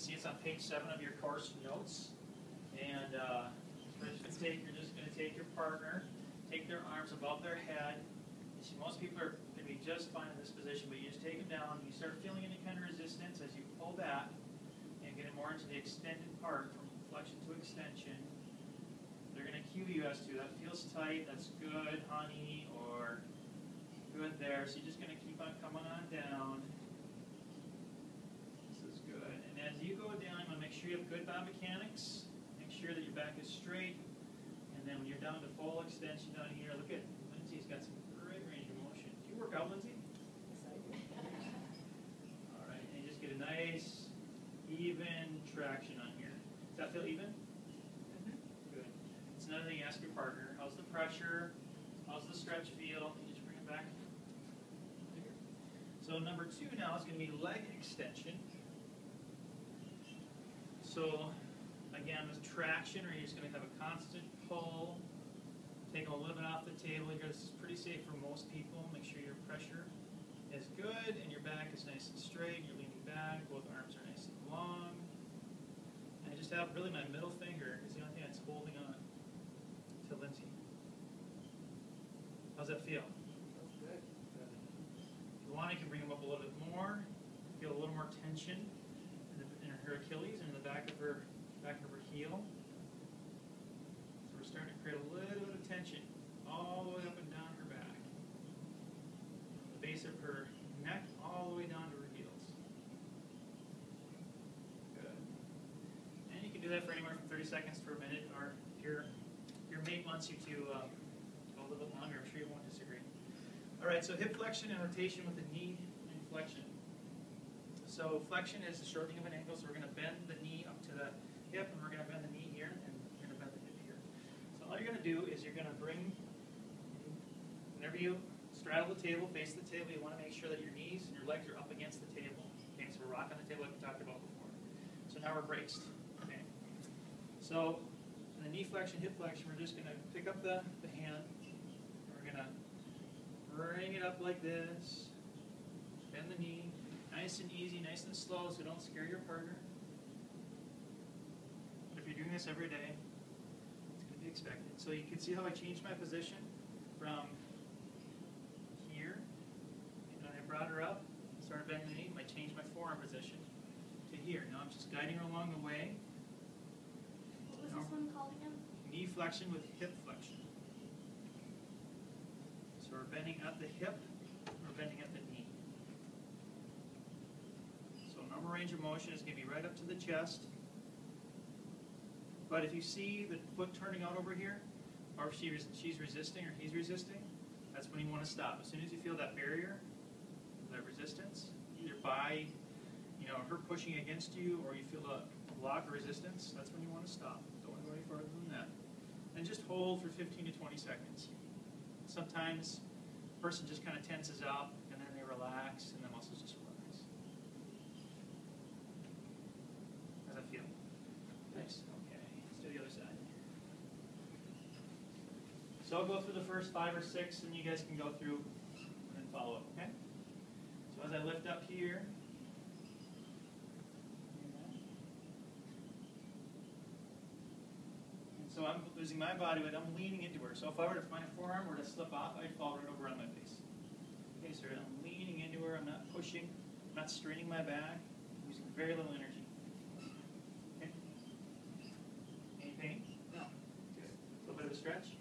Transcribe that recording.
see it's on page 7 of your course notes. And you're just going to take your partner, take their arms above their head. You see, most people are going to be just fine in this position, but you just take them down. You start feeling any kind of resistance as you pull back and get it more into the extended part from flexion to extension. They're going to cue you as to, that feels tight, that's good, honey, or good there. So you're just going to keep on coming on down. This is good. And as you go down, you want to make sure you have good biomechanics. Make sure that your back is straight. And then when you're down to full extension down here, look at Lindsay's got some great range of motion. Do you work out, Lindsay? Yes, I do. All right, and you just get a nice, even traction on here. Does that feel even? Good. It's another thing you ask your partner. How's the pressure? How's the stretch feel? Can you just bring it back? So number 2 now is going to be leg extension. So again, with traction, or you're just going to have a constant pull. Take a little bit off the table here. This is pretty safe for most people. Make sure your pressure is good and your back is nice and straight. You're leaning back. Both arms are nice and long. And I just have really my middle finger is the only thing that's holding on to Lindsay. How's that feel? Feels good. If you want, you can bring them up a little bit more. Feel a little more tension in her Achilles and in the back of her heel. So we're starting to create a little bit of tension all the way up and down her back. From the base of her neck all the way down to her heels. Good. And you can do that for anywhere from 30 seconds to a minute, or if your mate wants you to go a little bit longer, I'm sure you won't disagree. All right, so hip flexion and rotation with the knee and flexion. So flexion is the shortening of an ankle, so we're going to bend the knee up to the hip, and we're going to bend the knee here, and we're going to bend the hip here. So all you're going to do is you're going to bring, whenever you straddle the table, face the table, you want to make sure that your knees and your legs are up against the table. Okay, so we're rocking the table like we talked about before. So now we're braced. Okay. So in the knee flexion, hip flexion, we're just going to pick up the hand, and we're going to bring it up like this, bend the knee, nice and easy, nice and slow, so don't scare your partner. If you're doing this every day, it's going to be expected. So you can see how I changed my position from here, and I brought her up, started bending the knee, I changed my forearm position to here. Now I'm just guiding her along the way. What was this one called again? Knee flexion with hip flexion. So we're bending at the hip, we're bending at the knee. So normal range of motion is going to be right up to the chest. But if you see the foot turning out over here, or if she's resisting or he's resisting, that's when you want to stop. As soon as you feel that barrier, that resistance, either by her pushing against you or you feel a block or resistance, that's when you want to stop. Don't want to go any further than that. And just hold for 15 to 20 seconds. Sometimes the person just kind of tenses up and then they relax and the muscles just relax. How's that feel? Nice. Okay. Let's do the other side. So I'll go through the first 5 or 6 and you guys can go through and then follow up, okay? So as I lift up here, so I'm losing my body weight, I'm leaning into her. So if I were to, my forearm were to slip off, I'd fall right over on my face. Okay, so I'm leaning into her, I'm not pushing, I'm not straining my back, I'm using very little energy. Okay? Any pain? No. Good. A little bit of a stretch?